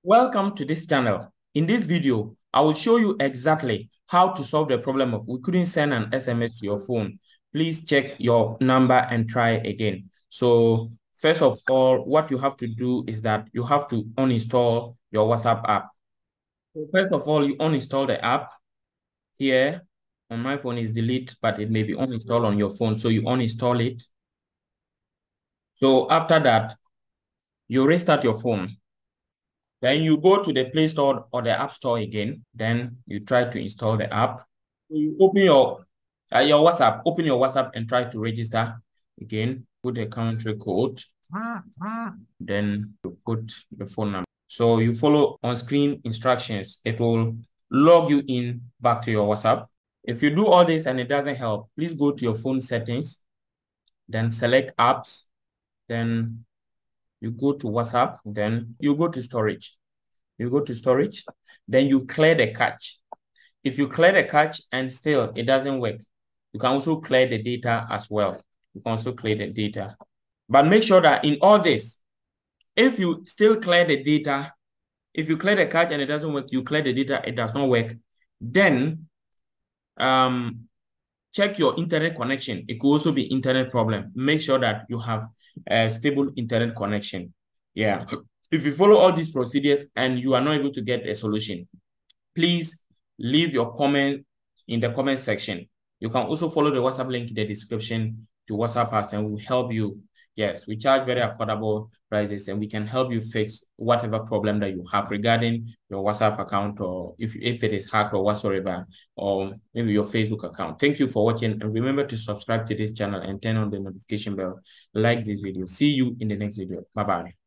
Welcome to this channel. In this video, I will show you exactly how to solve the problem of we couldn't send an SMS to your phone. Please check your number and try again. So first of all, what you have to do is that you have to uninstall your WhatsApp app. So first of all, you uninstall the app. Here on my phone is delete, but it may be uninstalled on your phone. So you uninstall it. So after that, you restart your phone. Then you go to the Play Store or the App Store again. Then you try to install the app. You open your WhatsApp. Open your WhatsApp and try to register again. Put the country code. Then you put the phone number. So you follow on-screen instructions. It will log you in back to your WhatsApp. If you do all this and it doesn't help, please go to your phone settings. Then select apps. Then you go to WhatsApp, then you go to storage. You go to storage, then you clear the cache. If you clear the cache and still it doesn't work, you can also clear the data as well. You can also clear the data. But make sure that in all this, if you still clear the data, if you clear the cache and it doesn't work, you clear the data, it does not work, then check your internet connection. It could also be internet problem. Make sure that you have a stable internet connection. Yeah. If you follow all these procedures and you are not able to get a solution, please leave your comment in the comment section. You can also follow the WhatsApp link in the description to WhatsApp us and we'll help you. Yes, we charge very affordable prices and we can help you fix whatever problem that you have regarding your WhatsApp account, or if it is hacked or whatsoever, or maybe your Facebook account. Thank you for watching, and remember to subscribe to this channel and turn on the notification bell. Like this video. See you in the next video. Bye-bye.